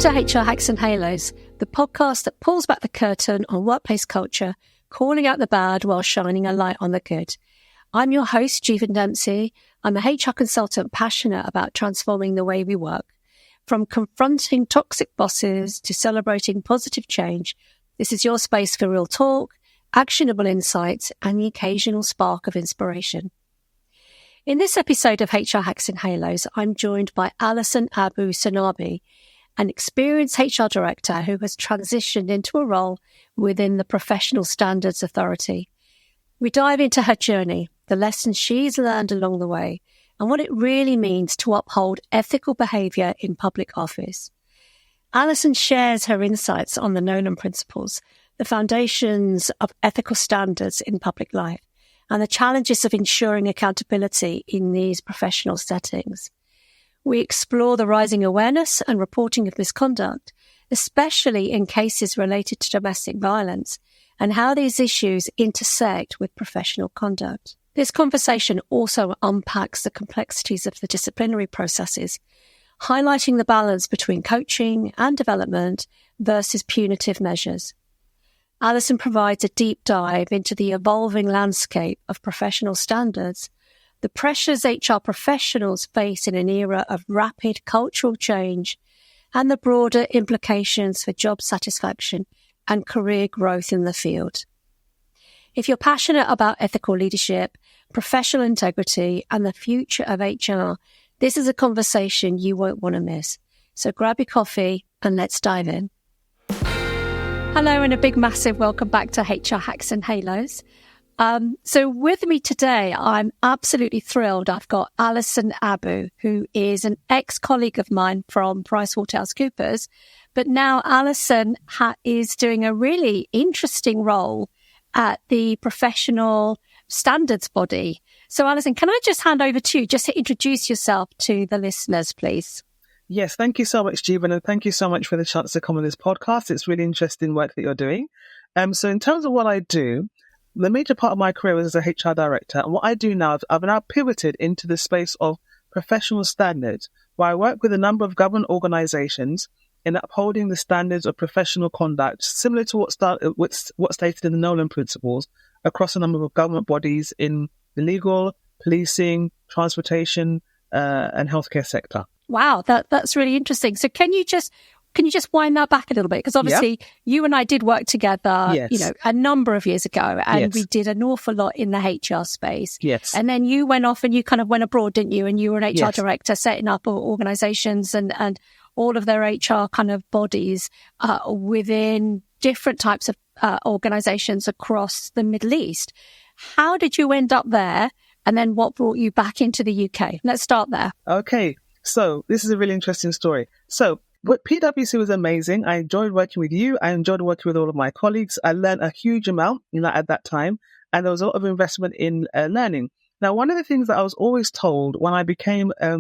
to HR Hacks and Halos, the podcast that pulls back the curtain on workplace culture, calling out the bad while shining a light on the good. I'm your host, Jivan. I'm a HR consultant passionate about transforming the way we work. From confronting toxic bosses to celebrating positive change, this is your space for real talk, actionable insights, and the occasional spark of inspiration. In this episode of HR Hacks and Halos, I'm joined by Alison Abu-Sonubi, an experienced HR director who has transitioned into a role within the Professional Standards Authority. We dive into her journey, the lessons she's learned along the way, and what it really means to uphold ethical behaviour in public office. Alison shares her insights on the Nolan Principles, the foundations of ethical standards in public life, and the challenges of ensuring accountability in these professional settings. We explore the rising awareness and reporting of misconduct, especially in cases related to domestic violence, and how these issues intersect with professional conduct. This conversation also unpacks the complexities of the disciplinary processes, highlighting the balance between coaching and development versus punitive measures. Alison provides a deep dive into the evolving landscape of professional standards, the pressures HR professionals face in an era of rapid cultural change, and the broader implications for job satisfaction and career growth in the field. If you're passionate about ethical leadership, professional integrity, and the future of HR, this is a conversation you won't want to miss. So grab your coffee and let's dive in. Hello and a big massive welcome back to HR Hacks and Halos. So with me today, I'm absolutely thrilled. I've got Alison Abu, who is an ex-colleague of mine from PricewaterhouseCoopers, but now Alison is doing a really interesting role at the professional standards body. So Alison, can I just hand over to you just to introduce yourself to the listeners, please? Yes, thank you so much, Jivan, and thank you so much for the chance to come on this podcast. It's really interesting work that you're doing. So in terms of what I do, the major part of my career was as a HR director. And what I do now, I've now pivoted into the space of professional standards, where I work with a number of government organisations in upholding the standards of professional conduct, similar to what's stated in the Nolan Principles, across a number of government bodies in the legal, policing, transportation, and healthcare sector. Wow, that's really interesting. So can you just wind that back a little bit? Because obviously you and I did work together, a number of years ago, and we did an awful lot in the HR space. Yes. And then you went off and you kind of went abroad, didn't you? And you were an HR director setting up organisations and all of their HR kind of bodies within different types of organisations across the Middle East. How did you end up there? And then what brought you back into the UK? Let's start there. Okay. So this is a really interesting story. So but PwC was amazing. I enjoyed working with you. I enjoyed working with all of my colleagues. I learned a huge amount at that time, and there was a lot of investment in learning. Now, one of the things that I was always told when I became a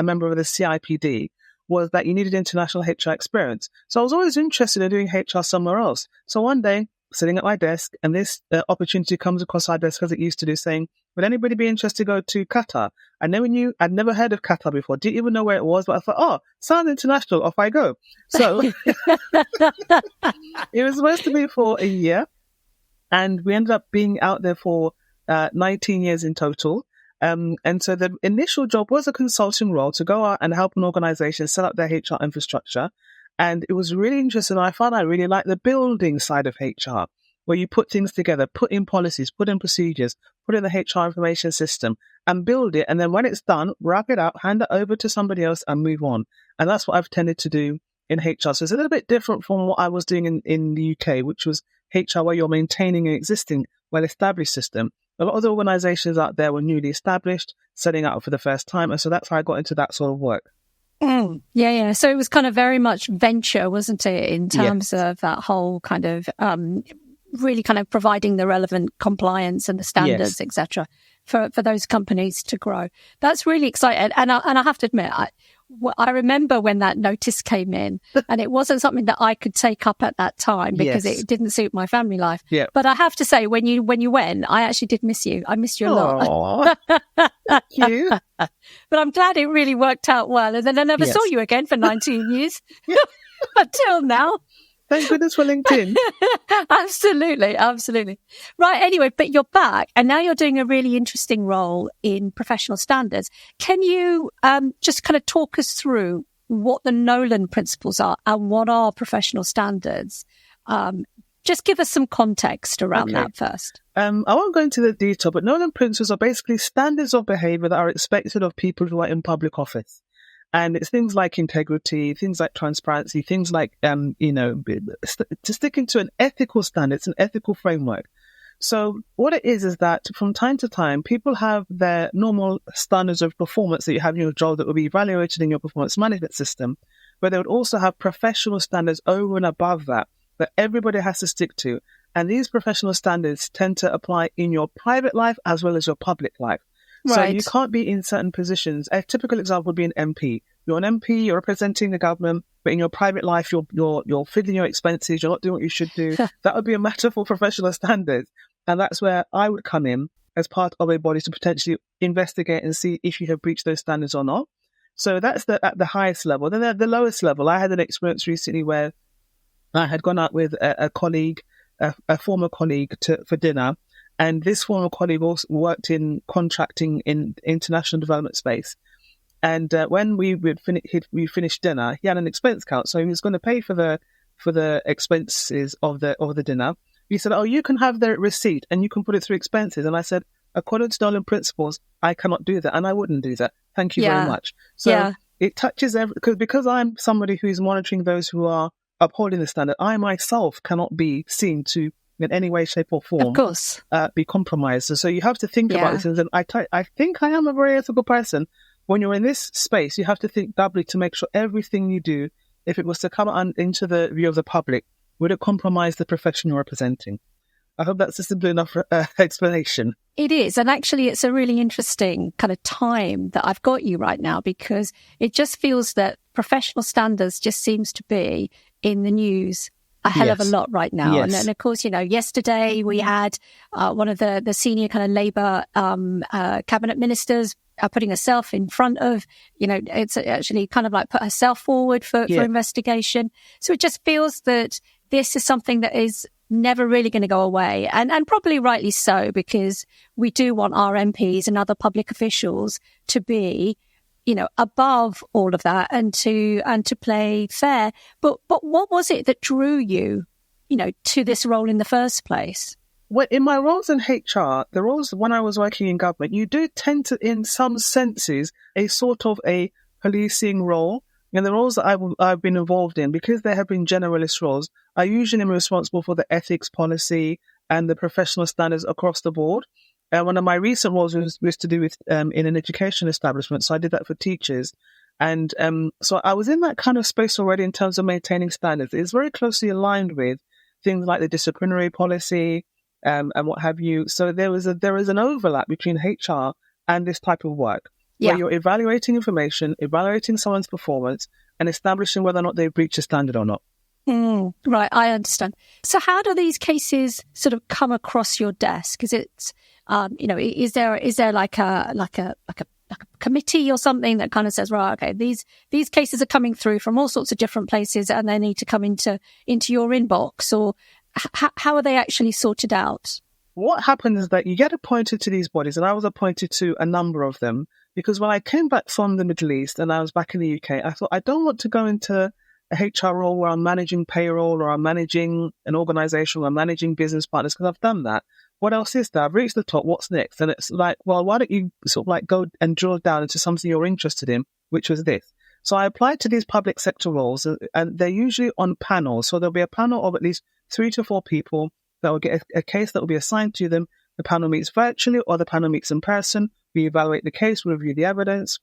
member of the CIPD was that you needed international HR experience. So I was always interested in doing HR somewhere else. So one day, sitting at my desk, and this opportunity comes across our desk, as it used to do, saying, would anybody be interested to go to Qatar? I'd never heard of Qatar before, didn't even know where it was, but I thought, sounds international, off I go. So it was supposed to be for a year, and we ended up being out there for 19 years in total. And so the initial job was a consulting role to go out and help an organization set up their HR infrastructure. And it was really interesting. I found I really liked the building side of HR, where you put things together, put in policies, put in procedures, put in the HR information system and build it. And then when it's done, wrap it up, hand it over to somebody else and move on. And that's what I've tended to do in HR. So it's a little bit different from what I was doing in the UK, which was HR, where you're maintaining an existing, well-established system. A lot of the organizations out there were newly established, setting out for the first time. And so that's how I got into that sort of work. Yeah. So it was kind of very much venture, wasn't it, in terms of that whole kind of really kind of providing the relevant compliance and the standards, etc., for those companies to grow. That's really exciting. And I have to admit, I remember when that notice came in, and it wasn't something that I could take up at that time because it didn't suit my family life. Yeah. But I have to say, when you went, I actually did miss you. I missed you a lot. Thank you. But I'm glad it really worked out well. And then I never saw you again for 19 years until now. Thank goodness for LinkedIn. Absolutely. Right. Anyway, but you're back and now you're doing a really interesting role in professional standards. Can you just kind of talk us through what the Nolan principles are and what are professional standards? Just give us some context around that first. I won't go into the detail, but Nolan principles are basically standards of behavior that are expected of people who are in public office. And it's things like integrity, things like transparency, things like, to stick into an ethical standard, it's an ethical framework. So what it is that from time to time, people have their normal standards of performance that you have in your job that will be evaluated in your performance management system, but they would also have professional standards over and above that everybody has to stick to. And these professional standards tend to apply in your private life as well as your public life. Right. So you can't be in certain positions. A typical example would be an MP. You're an MP, you're representing the government, but in your private life, you're fiddling your expenses, you're not doing what you should do. That would be a matter for professional standards. And that's where I would come in as part of a body to potentially investigate and see if you have breached those standards or not. So that's at the highest level. Then at the lowest level, I had an experience recently where I had gone out with a colleague, a former colleague for dinner. And this former colleague also worked in contracting in international development space. And when we finished dinner, he had an expense count, so he was going to pay for the expenses of the dinner. He said, "Oh, you can have the receipt and you can put it through expenses." And I said, "According to Nolan principles, I cannot do that, and I wouldn't do that. Thank you very much." So it touches because I'm somebody who is monitoring those who are upholding the standard. I myself cannot be seen to, in any way, shape, or form, of course, be compromised. So you have to think about this. And I think I am a very ethical person. When you're in this space, you have to think doubly to make sure everything you do, if it was to come into the view of the public, would it compromise the profession you're representing? I hope that's a simple enough explanation. It is. And actually, it's a really interesting kind of time that I've got you right now, because it just feels that professional standards just seems to be in the news a hell of a lot right now. Yes. And of course, yesterday we had one of the senior kind of Labour cabinet ministers putting herself in front of, it's actually kind of like put herself forward for investigation. So it just feels that this is something that is never really going to go away. And probably rightly so, because we do want our MPs and other public officials to be, above all of that and to play fair. But what was it that drew you, to this role in the first place? Well, in my roles in HR, the roles when I was working in government, you do tend to, in some senses, a sort of a policing role. And the roles that I've been involved in, because they have been generalist roles, I usually am responsible for the ethics policy and the professional standards across the board. One of my recent roles was to do with in an education establishment, so I did that for teachers. And so I was in that kind of space already in terms of maintaining standards. It's very closely aligned with things like the disciplinary policy, and what have you. So there is an overlap between HR and this type of work, where you're evaluating information, evaluating someone's performance, and establishing whether or not they've breached a standard or not. Right, I understand. So how do these cases sort of come across your desk? Is it, is there like a committee or something that kind of says, right, okay, these cases are coming through from all sorts of different places and they need to come into your inbox, or how are they actually sorted out? What happens is that you get appointed to these bodies, and I was appointed to a number of them, because when I came back from the Middle East and I was back in the UK, I thought I don't want to go into a HR role where I'm managing payroll or I'm managing an organisation or I'm managing business partners, because I've done that. What else is there? I've reached the top. What's next? And it's like, well, why don't you sort of like go and drill down into something you're interested in, which was this. So I applied to these public sector roles, and they're usually on panels. So there'll be a panel of at least 3 to 4 people that will get a case that will be assigned to them. The panel meets virtually or the panel meets in person. We evaluate the case, we review the evidence,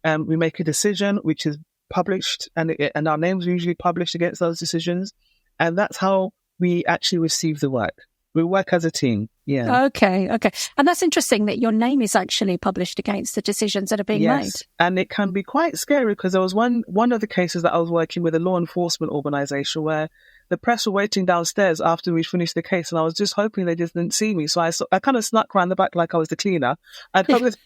we make a decision which is published, and our names are usually published against those decisions. And that's how we actually receive the work. We work as a team. Yeah. Okay. And that's interesting that your name is actually published against the decisions that are being made. And it can be quite scary, because there was one of the cases that I was working with, a law enforcement organisation, where the press were waiting downstairs after we finished the case, and I was just hoping they just didn't see me. So I kind of snuck around the back like I was the cleaner. And I was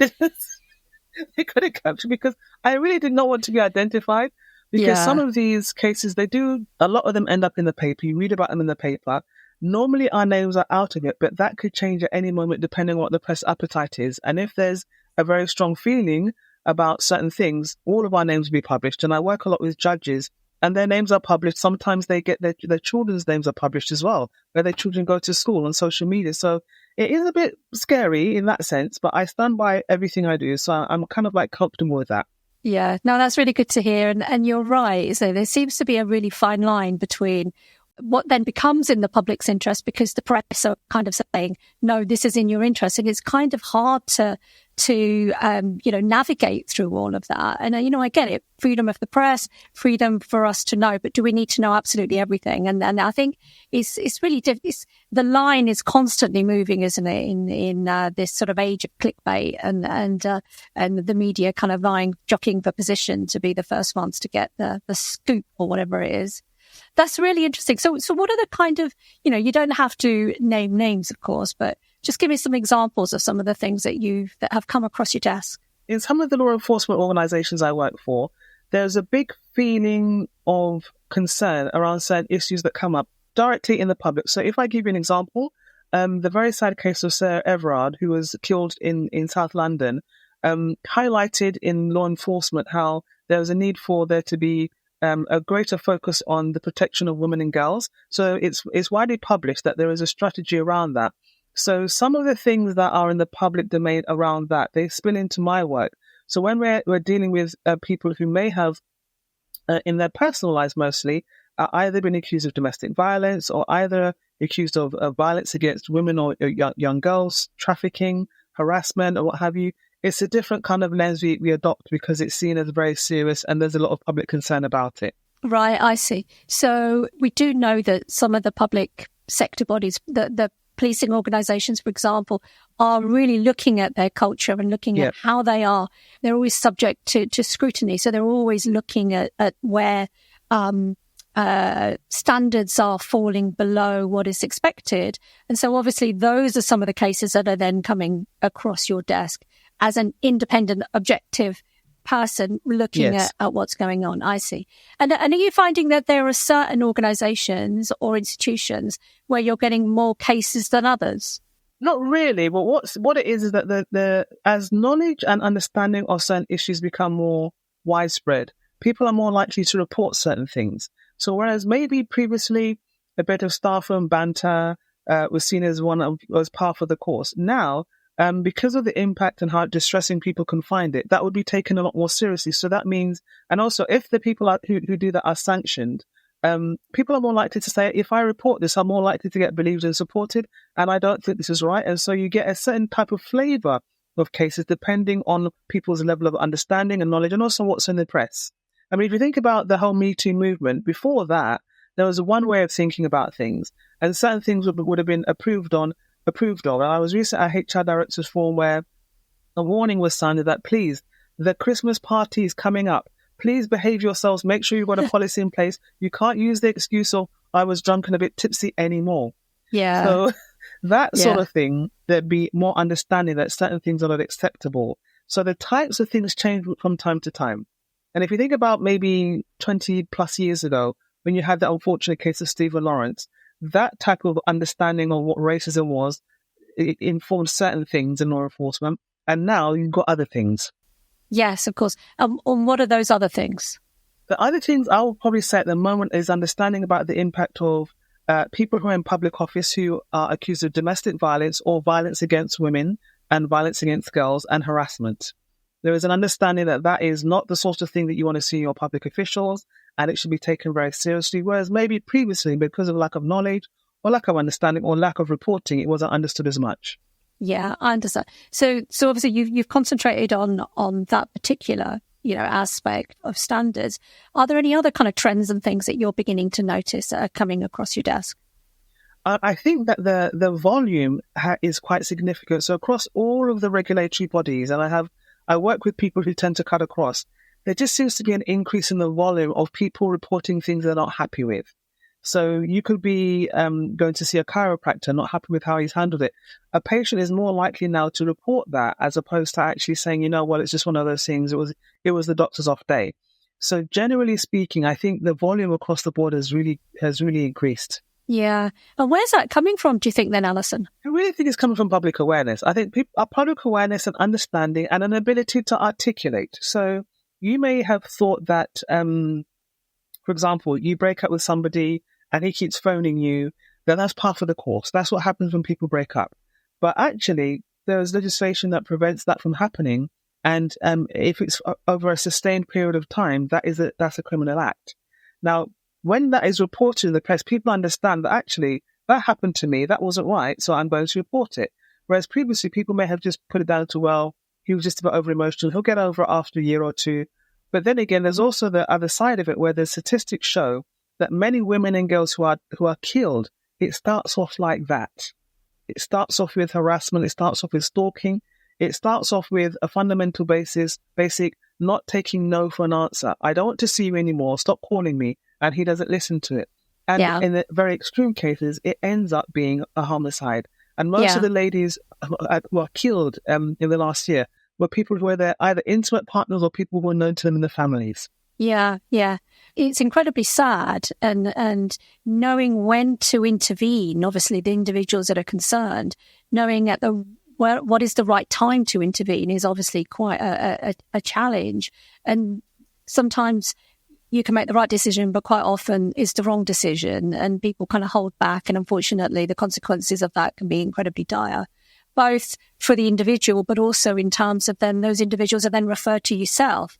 They couldn't capture because I really did not want to be identified. Because some of these cases, a lot of them end up in the paper. You read about them in the paper. Normally our names are out of it, but that could change at any moment depending on what the press appetite is. And if there's a very strong feeling about certain things, all of our names will be published. And I work a lot with judges and their names are published. Sometimes they get their children's names are published as well, where their children go to school on social media. So it is a bit scary in that sense, but I stand by everything I do. So I'm kind of like comfortable with that. Yeah, no, that's really good to hear. And you're right. So there seems to be a really fine line between what then becomes in the public's interest because the press are kind of saying, no, this is in your interest. And it's kind of hard to navigate through all of that. And, I get it. Freedom of the press, freedom for us to know. But do we need to know absolutely everything? And I think it's really the line is constantly moving, isn't it, in this sort of age of clickbait and the media kind of jockeying for position to be the first ones to get the scoop or whatever it is. That's really interesting. So what are the kind of, you don't have to name names, of course, but just give me some examples of some of the things that have come across your desk. In some of the law enforcement organisations I work for, there's a big feeling of concern around certain issues that come up directly in the public. So if I give you an example, the very sad case of Sarah Everard, who was killed in South London, highlighted in law enforcement how there was a need for there to be a greater focus on the protection of women and girls. So it's widely published that there is a strategy around that. So some of the things that are in the public domain around that, they spill into my work. So when we're dealing with people who may have, in their personal lives mostly, either been accused of domestic violence or either accused of violence against women or young girls, trafficking, harassment or what have you, it's a different kind of lens we adopt because it's seen as very serious and there's a lot of public concern about it. Right, I see. So we do know that some of the public sector bodies, the policing organisations, for example, are really looking at their culture and looking at how they are. They're always subject to scrutiny. So they're always looking at where standards are falling below what is expected. And so obviously those are some of the cases that are then coming across your desk as an independent, objective person looking at what's going on. I see. And are you finding that there are certain organisations or institutions where you're getting more cases than others? Not really. But what it is that the as knowledge and understanding of certain issues become more widespread, people are more likely to report certain things. So whereas maybe previously a bit of staff room banter was seen as was part of the course, now because of the impact and how distressing people can find it, that would be taken a lot more seriously. So that means, and also if the people who do that are sanctioned, people are more likely to say, if I report this, I'm more likely to get believed and supported, and I don't think this is right. And so you get a certain type of flavour of cases depending on people's level of understanding and knowledge and also what's in the press. I mean, if you think about the whole Me Too movement, before that, there was one way of thinking about things, and certain things would have been approved of. And I was recently at HR Directors Forum where a warning was sounded that please, the Christmas party is coming up. Please behave yourselves. Make sure you've got a policy in place. You can't use the excuse of I was drunk and a bit tipsy anymore. Yeah. So that sort of thing, there'd be more understanding that certain things are not acceptable. So the types of things change from time to time. And if you think about maybe 20 plus years ago, when you had the unfortunate case of Stephen Lawrence, that type of understanding of what racism was, it informed certain things in law enforcement. And now you've got other things. Yes, of course. And what are those other things? The other things I would probably say at the moment is understanding about the impact of people who are in public office who are accused of domestic violence or violence against women and violence against girls and harassment. There is an understanding that that is not the sort of thing that you want to see in your public officials, and it should be taken very seriously. Whereas maybe previously, because of lack of knowledge or lack of understanding or lack of reporting, it wasn't understood as much. Yeah, I understand. So obviously you've concentrated on that particular, aspect of standards. Are there any other kind of trends and things that you're beginning to notice that are coming across your desk? I think that the volume is quite significant. So across all of the regulatory bodies, and I work with people who tend to cut across, there just seems to be an increase in the volume of people reporting things they're not happy with. So you could be going to see a chiropractor, not happy with how he's handled it. A patient is more likely now to report that as opposed to actually saying, well, it's just one of those things. It was the doctor's off day. So generally speaking, I think the volume across the board has really increased. Yeah. And where's that coming from, do you think then, Alison? I really think it's coming from public awareness. I think public awareness and understanding and an ability to articulate. So you may have thought that, for example, you break up with somebody and he keeps phoning you, then that's part of the course. That's what happens when people break up. But actually, there's legislation that prevents that from happening. And if it's over a sustained period of time, that's a criminal act. Now, when that is reported in the press, people understand that actually that happened to me, that wasn't right, so I'm going to report it. Whereas previously, people may have just put it down to, well, he was just a bit over emotional, he'll get over it after a year or two. But then again, there's also the other side of it where the statistics show that many women and girls who are killed, it starts off like that. It starts off with harassment, it starts off with stalking, it starts off with a fundamental basic not taking no for an answer. I don't want to see you anymore, stop calling me, and he doesn't listen to it. And in the very extreme cases, it ends up being a homicide. And most of the ladies who are killed in the last year were people who were their either intimate partners or people who were known to them in their families. Yeah. It's incredibly sad. And knowing when to intervene, obviously the individuals that are concerned, knowing what is the right time to intervene is obviously quite a challenge. And sometimes you can make the right decision, but quite often it's the wrong decision and people kind of hold back. And unfortunately, the consequences of that can be incredibly dire, both for the individual, but also in terms of then those individuals are then referred to yourself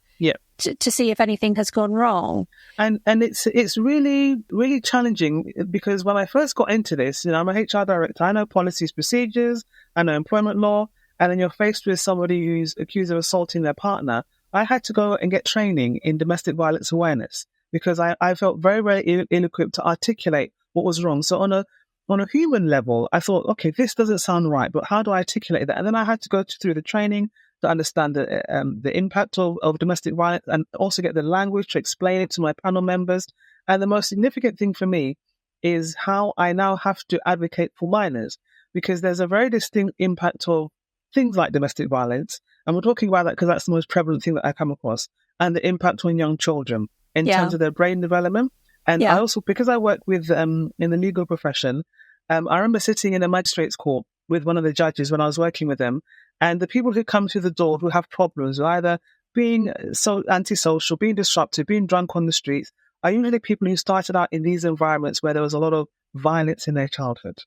to see if anything has gone wrong. And it's really, really challenging because when I first got into this, I'm a HR director, I know policies, procedures, I know employment law, and then you're faced with somebody who's accused of assaulting their partner. I had to go and get training in domestic violence awareness because I felt very, very ill-equipped to articulate what was wrong. So on a human level, I thought, okay, this doesn't sound right, but how do I articulate that? And then I had to go through the training to understand the impact of domestic violence and also get the language to explain it to my panel members. And the most significant thing for me is how I now have to advocate for minors because there's a very distinct impact of things like domestic violence. And we're talking about that because that's the most prevalent thing that I come across, and the impact on young children in terms of their brain development. And I also, because I work with in the legal profession, I remember sitting in a magistrate's court with one of the judges when I was working with them, and the people who come to the door who have problems, who either being so antisocial, being disruptive, being drunk on the streets, are usually people who started out in these environments where there was a lot of violence in their childhood.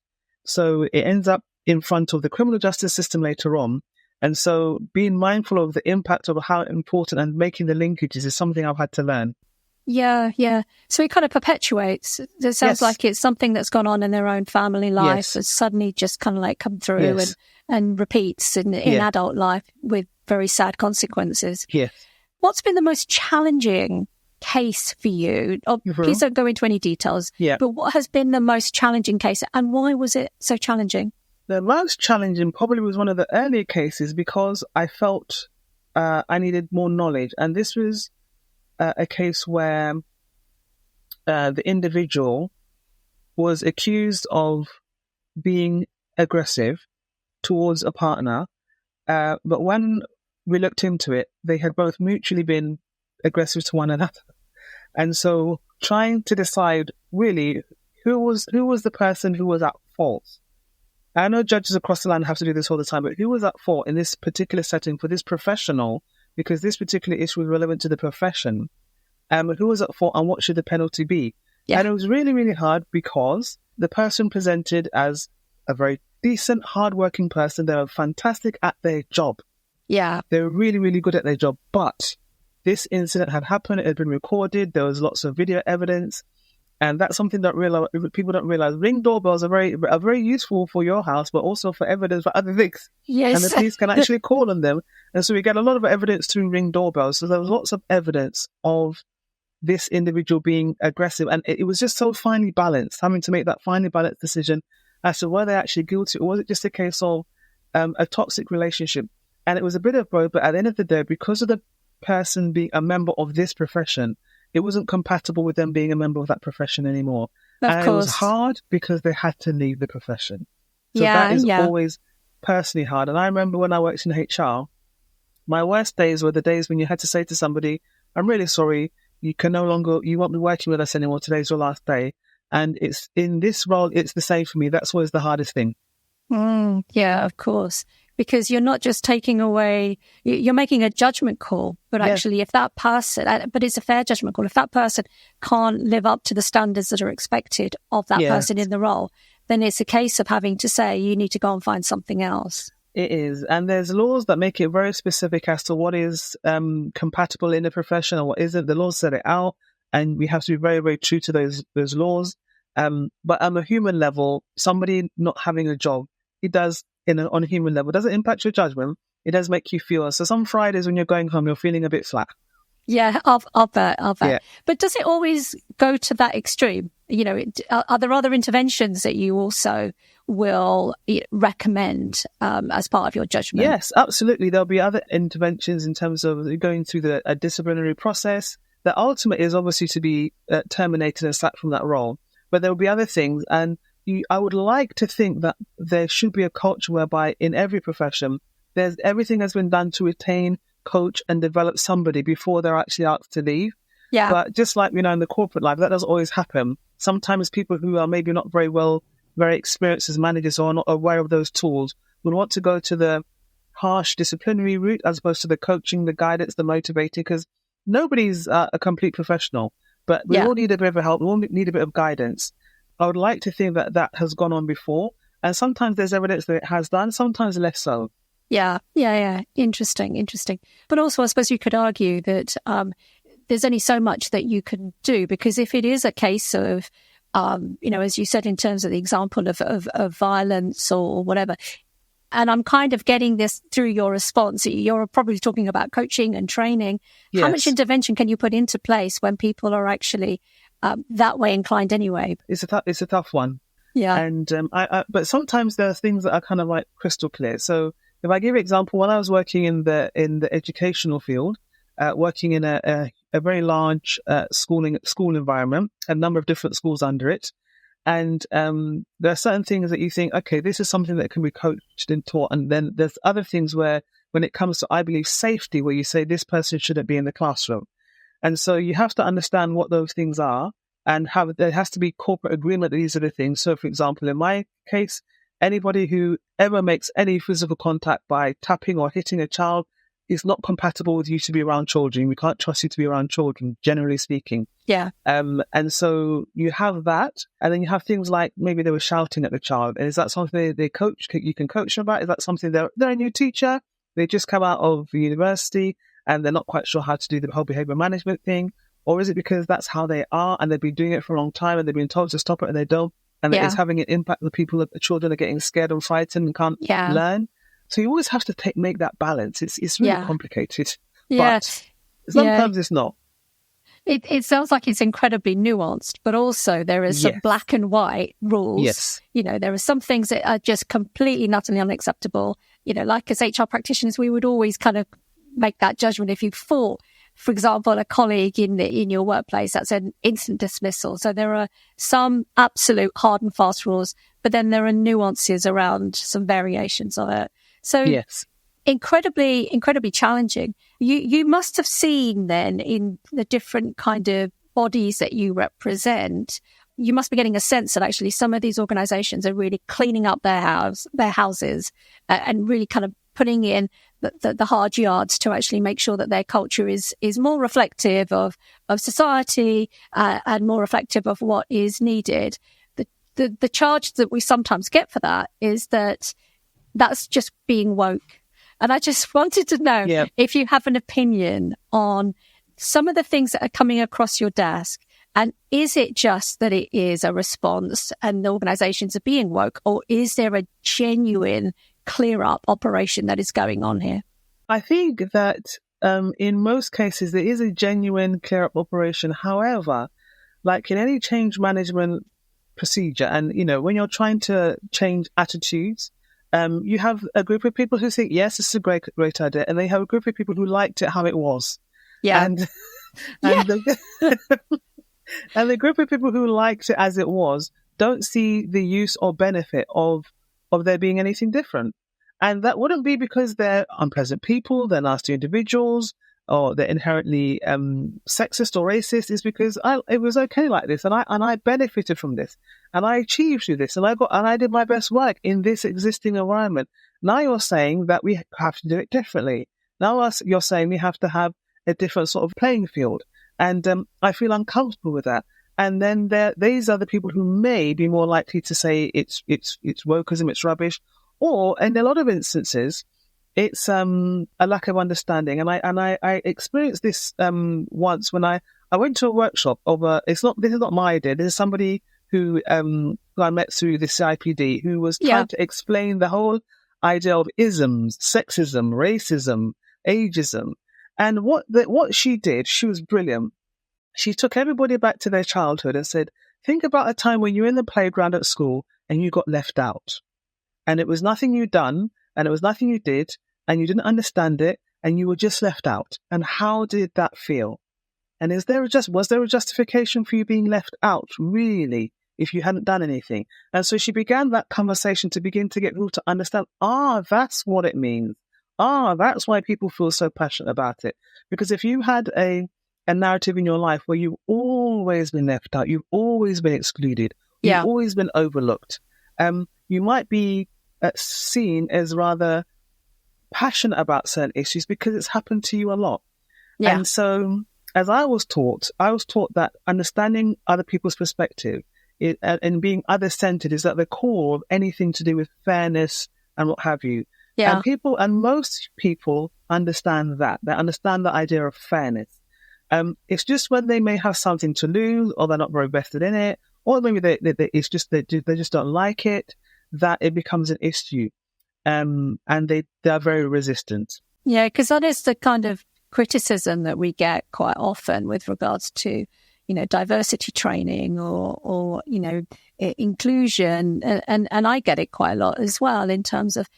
So it ends up in front of the criminal justice system later on. And so being mindful of the impact of how important and making the linkages is something I've had to learn. Yeah. So it kind of perpetuates. It sounds like it's something that's gone on in their own family life that's suddenly just kind of like come through and repeats in adult life with very sad consequences. Yes. What's been the most challenging case for you? Please don't go into any details. Yeah. But what has been the most challenging case and why was it so challenging? The most challenging probably was one of the earlier cases because I felt I needed more knowledge. And this was a case where the individual was accused of being aggressive towards a partner. But when we looked into it, they had both mutually been aggressive to one another. And so trying to decide really who was the person who was at fault. I know judges across the land have to do this all the time, but who was at fault in this particular setting for this professional, because this particular issue was relevant to the profession, who was at fault and what should the penalty be? Yeah. And it was really, really hard because the person presented as a very decent, hardworking person. They were fantastic at their job. Yeah. They were really, really good at their job. But this incident had happened. It had been recorded. There was lots of video evidence. And that's something that people don't realize. Ring doorbells are very useful for your house, but also for evidence for other things. Yes. And the police can actually call on them. And so we get a lot of evidence through ring doorbells. So there was lots of evidence of this individual being aggressive. And it was just so finely balanced, having to make that finely balanced decision as to were they actually guilty or was it just a case of a toxic relationship. And it was a bit of both. But at the end of the day, because of the person being a member of this profession, it wasn't compatible with them being a member of that profession anymore. Of And it was course. hard because they had to leave the profession. So that is always personally hard. And I remember when I worked in HR, my worst days were the days when you had to say to somebody, I'm really sorry, you won't be working with us anymore. Today's your last day. And it's in this role, it's the same for me. That's always the hardest thing. Yeah, of course. Because you're not just taking away, you're making a judgment call, but actually if that person, but it's a fair judgment call, if that person can't live up to the standards that are expected of that person in the role, then it's a case of having to say, you need to go and find something else. It is. And there's laws that make it very specific as to what is compatible in the profession and what isn't. The laws set it out, and we have to be very, very true to those laws. But on a human level, somebody not having a job, it does, on a human level, doesn't impact your judgment. It does make you feel. So some Fridays when you're going home, you're feeling a bit flat. Yeah, I'll bet. Yeah. But does it always go to that extreme? Are there other interventions that you also will recommend as part of your judgment? Yes, absolutely. There'll be other interventions in terms of going through a disciplinary process. The ultimate is obviously to be terminated and sacked from that role. But there will be other things. And I would like to think that there should be a culture whereby in every profession, everything has been done to retain, coach and develop somebody before they're actually asked to leave. Yeah. But just like, in the corporate life, that doesn't always happen. Sometimes people who are maybe not very experienced as managers or not aware of those tools would want to go to the harsh disciplinary route as opposed to the coaching, the guidance, the motivating, because nobody's a complete professional, but we all need a bit of help. We all need a bit of guidance. I would like to think that has gone on before. And sometimes there's evidence that it has done, sometimes less so. Yeah. Interesting. But also, I suppose you could argue that there's only so much that you can do, because if it is a case of, as you said, in terms of the example of violence or whatever, and I'm kind of getting this through your response, you're probably talking about coaching and training. Yes. How much intervention can you put into place when people are actually that way inclined anyway? It's a tough one. Yeah. And but sometimes there are things that are kind of like crystal clear. So if I give you an example, when I was working in the educational field, working in a very large school environment, a number of different schools under it, and there are certain things that you think, okay, this is something that can be coached and taught, and then there's other things where, when it comes to, I believe, safety, where you say this person shouldn't be in the classroom, and so you have to understand what those things are, and there has to be corporate agreement that these are the things. So, for example, in my case, anybody who ever makes any physical contact by tapping or hitting a child is not compatible with you to be around children. We can't trust you to be around children, generally speaking. Yeah. And so you have that, and then you have things like maybe they were shouting at the child. And is that something you can coach them about? Is that something they're a new teacher? They just come out of university and they're not quite sure how to do the whole behavior management thing? Or is it because that's how they are and they've been doing it for a long time and they've been told to stop it and they don't? And it's having an impact on the children are getting scared and frightened and can't learn. So you always have to make that balance. It's really complicated. Yeah. But sometimes it's not. It sounds like it's incredibly nuanced, but also there is some black and white rules. Yes. There are some things that are just completely and utterly unacceptable. Like as HR practitioners, we would always kind of make that judgment. If you fought, for example, a colleague in your workplace, that's an instant dismissal. So there are some absolute hard and fast rules, but then there are nuances around some variations of it. So incredibly, incredibly challenging. You must have seen then in the different kind of bodies that you represent, you must be getting a sense that actually some of these organizations are really cleaning up their houses and really kind of putting in the hard yards to actually make sure that their culture is more reflective of society and more reflective of what is needed. The charge that we sometimes get for that is that's just being woke. And I just wanted to know if you have an opinion on some of the things that are coming across your desk. And is it just that it is a response and the organizations are being woke, or is there a genuine clear-up operation that is going on here? I think that in most cases there is a genuine clear-up operation. However, like in any change management procedure, and when you're trying to change attitudes, you have a group of people who think, yes, this is a great idea, and they have a group of people who liked it how it was. Yeah. And And the group of people who liked it as it was don't see the use or benefit of there being anything different. And that wouldn't be because they're unpleasant people, they're nasty individuals, or they're inherently sexist or racist. It's because it was okay like this, and I benefited from this, and I achieved through this, and I did my best work in this existing environment. Now you're saying that we have to do it differently. Now you're saying we have to have a different sort of playing field, and I feel uncomfortable with that. And then these are the people who may be more likely to say it's wokeism, it's rubbish, or in a lot of instances, it's a lack of understanding. And I experienced this once when I went to a workshop of this is not my idea. This is somebody who I met through the CIPD who was trying to explain the whole idea of isms, sexism, racism, ageism. And what she did, she was brilliant. She took everybody back to their childhood and said, think about a time when you were in the playground at school and you got left out. And it was nothing you'd done, and it was nothing you did, and you didn't understand it, and you were just left out. And how did that feel? And was there a justification for you being left out, really, if you hadn't done anything? And so she began that conversation to begin to get people to understand, that's what it means. That's why people feel so passionate about it. Because if you had a narrative in your life where you've always been left out, you've always been excluded, you've always been overlooked, you might be seen as rather passionate about certain issues because it's happened to you a lot. Yeah. And so, as I was taught that understanding other people's perspective and being other-centered is at the core of anything to do with fairness and what have you. Yeah. And most people understand that. They understand the idea of fairness. It's just when they may have something to lose, or they're not very vested in it, or maybe they just don't like it, that it becomes an issue. And they are very resistant. Yeah, because that is the kind of criticism that we get quite often with regards to, diversity training or inclusion. And I get it quite a lot as well in terms of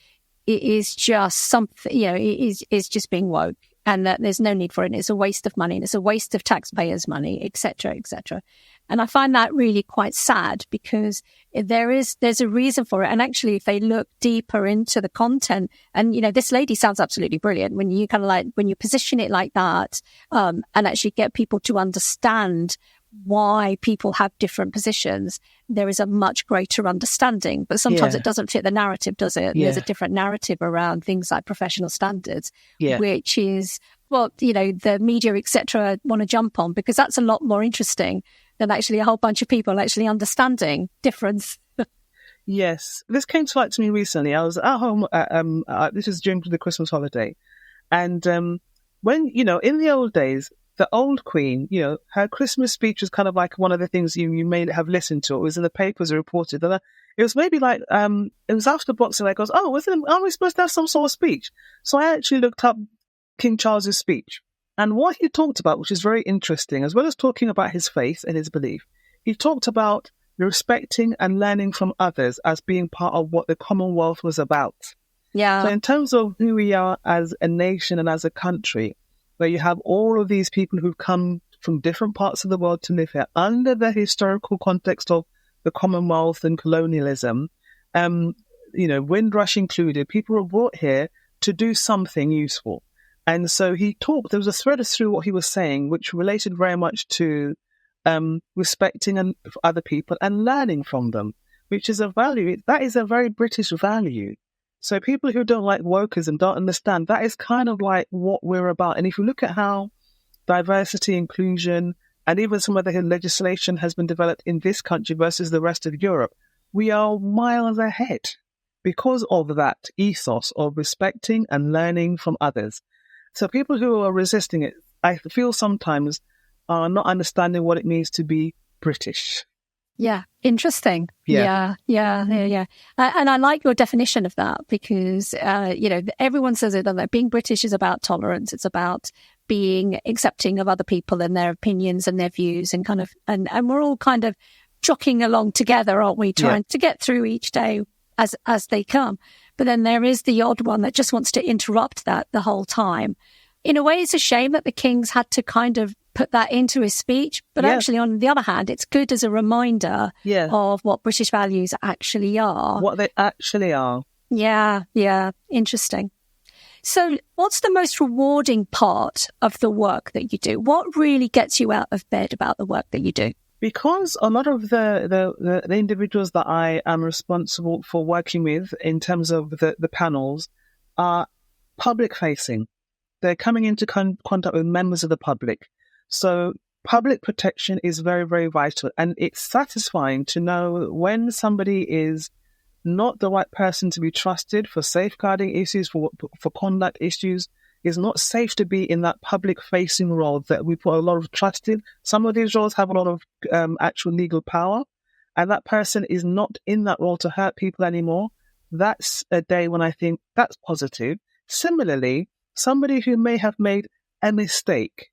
it is just something, it is just being woke. And that there's no need for it. And it's a waste of money, and it's a waste of taxpayers' money, et cetera, et cetera. And I find that really quite sad because there's a reason for it. And actually, if they look deeper into the content, and this lady sounds absolutely brilliant when you when you position it like that, and actually get people to understand why people have different positions, there is a much greater understanding. But sometimes it doesn't fit the narrative, does it? There's a different narrative around things like professional standards, which is the media, etc., want to jump on, because that's a lot more interesting than actually a whole bunch of people actually understanding difference. Yes, this came to light to me recently. I was at home. This is during the Christmas holiday, and when in the old days, the old Queen, her Christmas speech was kind of like one of the things you may have listened to. It was in the papers reported. And it was maybe like, it was after Boxing Day. I goes, aren't we supposed to have some sort of speech? So I actually looked up King Charles's speech. And what he talked about, which is very interesting, as well as talking about his faith and his belief, he talked about respecting and learning from others as being part of what the Commonwealth was about. Yeah. So in terms of who we are as a nation and as a country, where you have all of these people who've come from different parts of the world to live here under the historical context of the Commonwealth and colonialism, Windrush included, people were brought here to do something useful. And so there was a thread through what he was saying, which related very much to respecting other people and learning from them, which is a value. That is a very British value. So people who don't like wokeism don't understand that is kind of like what we're about. And if you look at how diversity, inclusion, and even some of the legislation has been developed in this country versus the rest of Europe, we are miles ahead because of that ethos of respecting and learning from others. So people who are resisting it, I feel sometimes, are not understanding what it means to be British. Yeah, interesting. Yeah. And I like your definition of that because, everyone says it, that being British is about tolerance. It's about being accepting of other people and their opinions and their views and and we're all kind of jockeying along together, aren't we? Trying to get through each day as they come. But then there is the odd one that just wants to interrupt that the whole time. In a way, it's a shame that the Kings had to kind of put that into his speech. But actually, on the other hand, it's good as a reminder of what British values actually are. What they actually are. Yeah. Interesting. So what's the most rewarding part of the work that you do? What really gets you out of bed about the work that you do? Because a lot of the individuals that I am responsible for working with in terms of the panels are public facing. They're coming into contact with members of the public. So public protection is very, very vital. And it's satisfying to know when somebody is not the right person to be trusted for safeguarding issues, for conduct issues. It's not safe to be in that public-facing role that we put a lot of trust in. Some of these roles have a lot of actual legal power, and that person is not in that role to hurt people anymore. That's a day when I think that's positive. Similarly, somebody who may have made a mistake,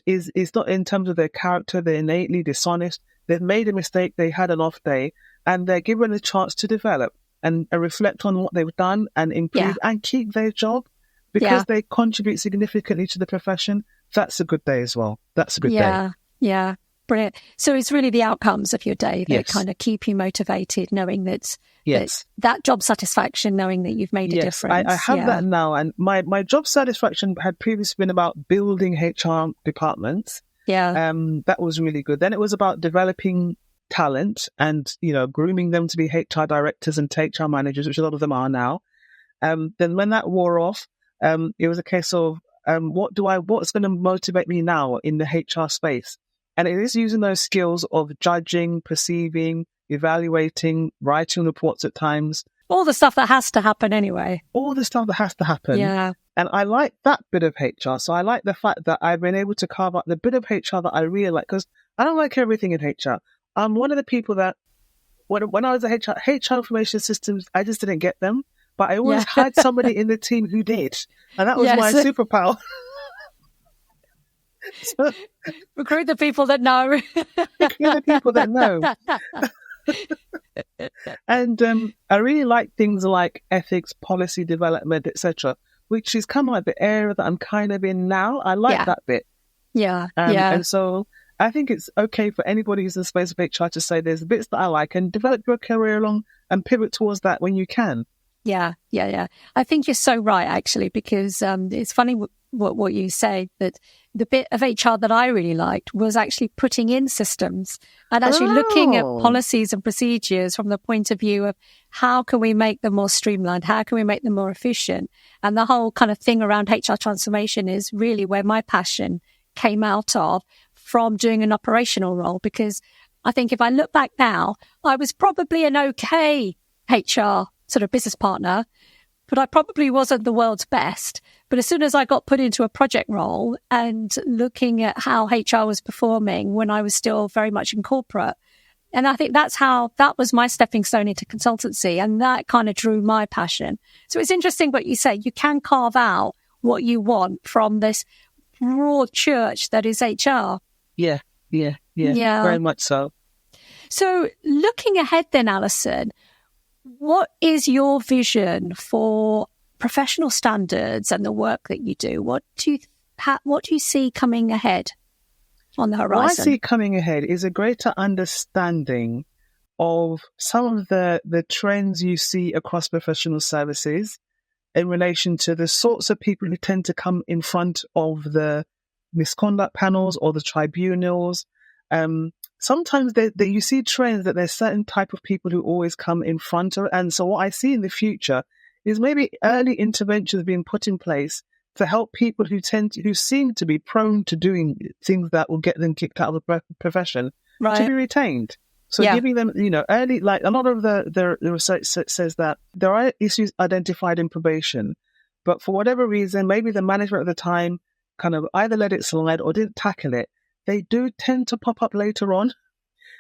is not in terms of their character, they're innately dishonest, they've made a mistake, they had an off day, and they're given a chance to develop and reflect on what they've done and improve and keep their job. Because they contribute significantly to the profession, that's a good day as well. That's a good day. Yeah, brilliant. So it's really the outcomes of your day that kind of keep you motivated, knowing that job satisfaction, knowing that you've made a difference. I have that now. And my job satisfaction had previously been about building HR departments. Yeah. That was really good. Then it was about developing talent and, grooming them to be HR directors and HR managers, which a lot of them are now. Then when that wore off, it was a case of what's going to motivate me now in the HR space? And it is using those skills of judging, perceiving, evaluating, writing reports at times. All the stuff that has to happen anyway. All the stuff that has to happen. Yeah. And I like that bit of HR. So I like the fact that I've been able to carve out the bit of HR that I really like, because I don't like everything in HR. I'm one of the people that when I was at HR information systems, I just didn't get them. But I always had somebody in the team who did. And that was my superpower. So, recruit the people that know. Recruit the people that know. And I really like things like ethics, policy development, etc., which is kind of like the area that I'm kind of in now. I like that bit. And so I think it's okay for anybody who's in the space of HR to say there's bits that I like and develop your career along and pivot towards that when you can. Yeah. I think you're so right, actually, because it's funny what you say, that the bit of HR that I really liked was actually putting in systems and actually looking at policies and procedures from the point of view of how can we make them more streamlined, how can we make them more efficient. And the whole kind of thing around HR transformation is really where my passion came out of, from doing an operational role, because I think if I look back now, I was probably an okay HR sort of business partner, but I probably wasn't the world's best. But as soon as I got put into a project role and looking at how HR was performing when I was still very much in corporate, and I think that was my stepping stone into consultancy, and that kind of drew my passion. So it's interesting what you say. You can carve out what you want from this broad church that is HR. Yeah, very much so. So looking ahead then, Alison, what is your vision for professional standards and the work that you do? What do you see coming ahead on the horizon? What I see coming ahead is a greater understanding of some of the trends you see across professional services in relation to the sorts of people who tend to come in front of the misconduct panels or the tribunals. Sometimes you see trends that there's certain type of people who always come in front of. And so what I see in the future is maybe early interventions being put in place to help people who seem to be prone to doing things that will get them kicked out of the profession to be retained. So giving them, early, like a lot of the research says that there are issues identified in probation, but for whatever reason, maybe the management at the time kind of either let it slide or didn't tackle it. They do tend to pop up later on.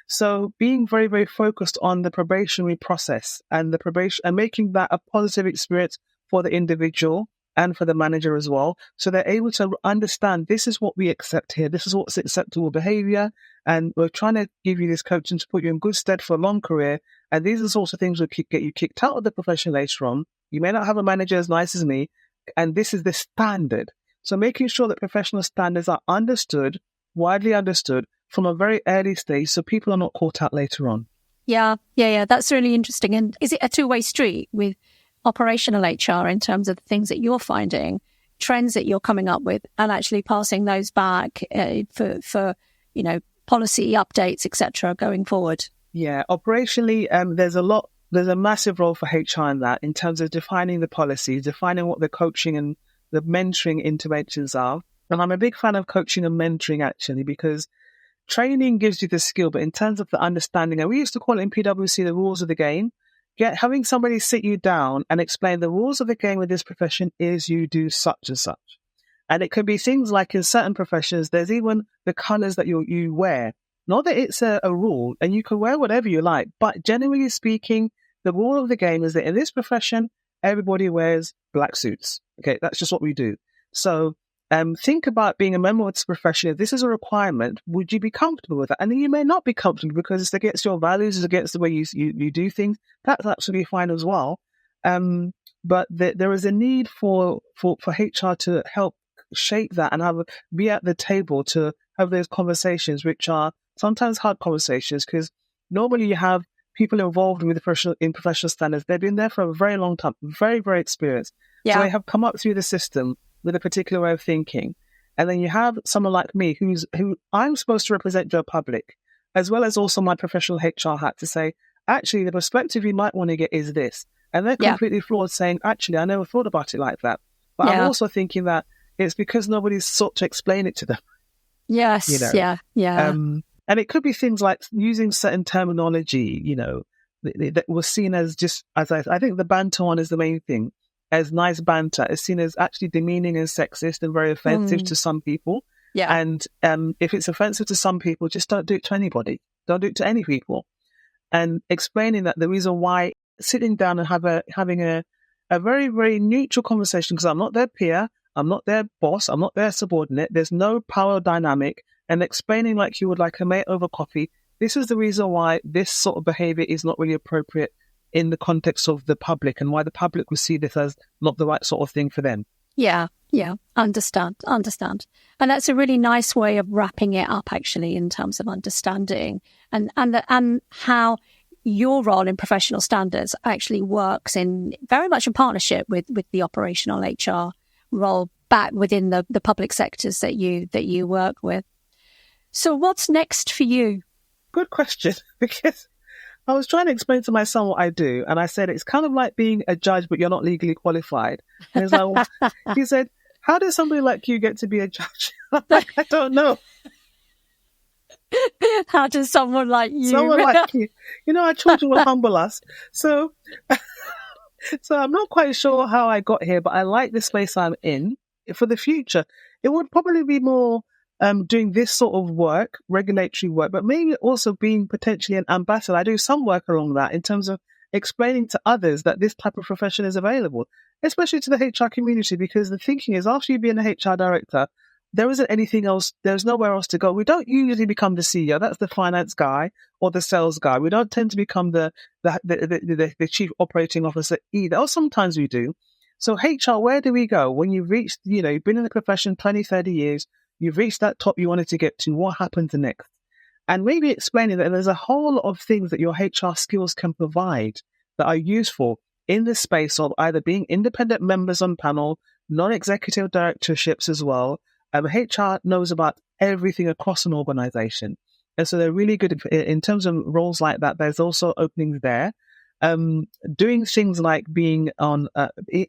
So being very, very focused on the probationary process and the probation and making that a positive experience for the individual and for the manager as well. So they're able to understand this is what we accept here. This is what's acceptable behavior. And we're trying to give you this coaching to put you in good stead for a long career. And these are the sorts of things that get you kicked out of the profession later on. You may not have a manager as nice as me. And this is the standard. So making sure that professional standards are understood widely understood from a very early stage so people are not caught out later on. Yeah. That's really interesting. And is it a two-way street with operational HR in terms of the things that you're finding, trends that you're coming up with, and actually passing those back for policy updates, etc., going forward? Yeah, operationally, there's a massive role for HR in that, in terms of defining the policies, defining what the coaching and the mentoring interventions are. And I'm a big fan of coaching and mentoring, actually, because training gives you the skill, but in terms of the understanding, and we used to call it in PwC the rules of the game, having somebody sit you down and explain the rules of the game with this profession is you do such and such. And it could be things like in certain professions, there's even the colours that you wear. Not that it's a rule, and you can wear whatever you like, but generally speaking, the rule of the game is that in this profession, everybody wears black suits. Okay, that's just what we do. So think about being a member of this profession. If this is a requirement, would you be comfortable with that? And then you may not be comfortable because it's against your values, it's against the way you do things. That's absolutely fine as well. But there is a need for HR to help shape that and be at the table to have those conversations, which are sometimes hard conversations, because normally you have people involved with professional standards. They've been there for a very long time, very, very experienced. Yeah. So they have come up through the system with a particular way of thinking. And then you have someone like me who I'm supposed to represent Joe Public, as well as also my professional HR hat to say, actually, the perspective you might want to get is this. And they're completely flawed, saying, actually, I never thought about it like that. But I'm also thinking that it's because nobody's sought to explain it to them. Yes, yeah. And it could be things like using certain terminology, that was seen as just, as I think the banter one is the main thing, as nice banter, is seen as actually demeaning and sexist and very offensive to some people. Yeah. And if it's offensive to some people, just don't do it to anybody. Don't do it to any people. And explaining that the reason why, sitting down and having a very, very neutral conversation, because I'm not their peer, I'm not their boss, I'm not their subordinate, there's no power dynamic, and explaining like you would like a mate over coffee, this is the reason why this sort of behavior is not really appropriate in the context of the public, and why the public will see this as not the right sort of thing for them. Yeah. Understand. And that's a really nice way of wrapping it up, actually, in terms of understanding and how your role in professional standards actually works in very much in partnership with the operational HR role back within the public sectors that you work with. So what's next for you? Good question, because I was trying to explain to my son what I do, and I said it's kind of like being a judge, but you're not legally qualified. And he's like, he said, how does somebody like you get to be a judge? I'm like, I don't know. How does someone like you? Someone like you. Our children will humble us. So I'm not quite sure how I got here, but I like the space I'm in. For the future, it would probably be more doing this sort of work, regulatory work, but maybe also being potentially an ambassador. I do some work along that in terms of explaining to others that this type of profession is available, especially to the HR community, because the thinking is after you be an HR director, there isn't anything else. There's nowhere else to go. We don't usually become the CEO. That's the finance guy or the sales guy. We don't tend to become the chief operating officer either. Or sometimes we do. So HR, where do we go? When you've reached, you've been in the profession 20, 30 years, you've reached that top you wanted to get to, what happens next? And maybe explaining that there's a whole lot of things that your HR skills can provide that are useful in the space of either being independent members on panel, non-executive directorships as well. HR knows about everything across an organization. And so they're really good in terms of roles like that. There's also openings there. Doing things like being on,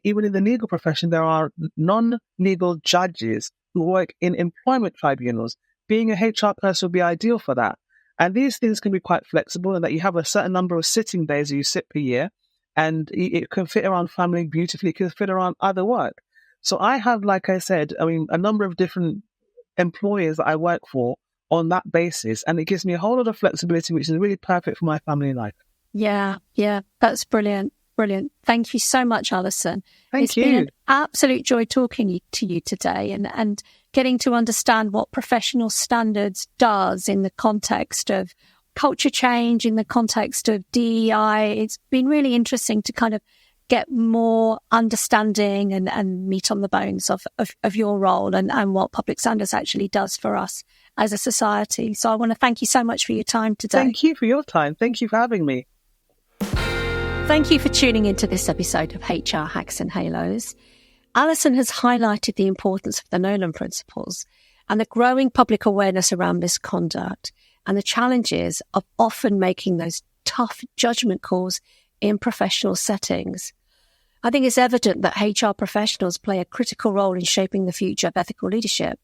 even in the legal profession, there are non-legal judges who work in employment tribunals. Being a HR person would be ideal for that. And these things can be quite flexible in that you have a certain number of sitting days that you sit per year, and it can fit around family beautifully, it can fit around other work. So I have, like I said, a number of different employers that I work for on that basis, and it gives me a whole lot of flexibility, which is really perfect for my family life. Yeah, that's brilliant. Thank you so much, Alison. It's been an absolute joy talking to you today and getting to understand what professional standards does in the context of culture change, in the context of DEI. It's been really interesting to kind of get more understanding and meat on the bones of your role and what public standards actually does for us as a society. So I want to thank you so much for your time today. Thank you for your time. Thank you for having me. Thank you for tuning into this episode of HR Hacks and Halos. Alison has highlighted the importance of the Nolan principles and the growing public awareness around misconduct and the challenges of often making those tough judgment calls in professional settings. I think it's evident that HR professionals play a critical role in shaping the future of ethical leadership.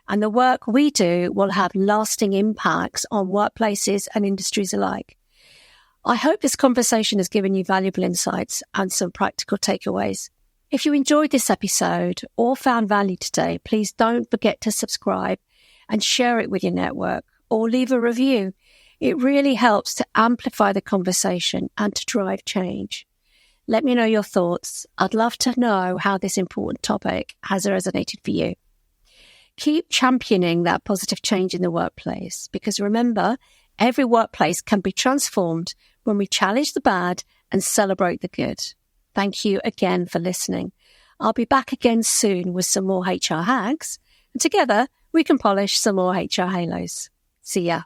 And the work we do will have lasting impacts on workplaces and industries alike. I hope this conversation has given you valuable insights and some practical takeaways. If you enjoyed this episode or found value today, please don't forget to subscribe and share it with your network or leave a review. It really helps to amplify the conversation and to drive change. Let me know your thoughts. I'd love to know how this important topic has resonated for you. Keep championing that positive change in the workplace, because remember, every workplace can be transformed when we challenge the bad and celebrate the good. Thank you again for listening. I'll be back again soon with some more HR hacks, and together we can polish some more HR halos. See ya.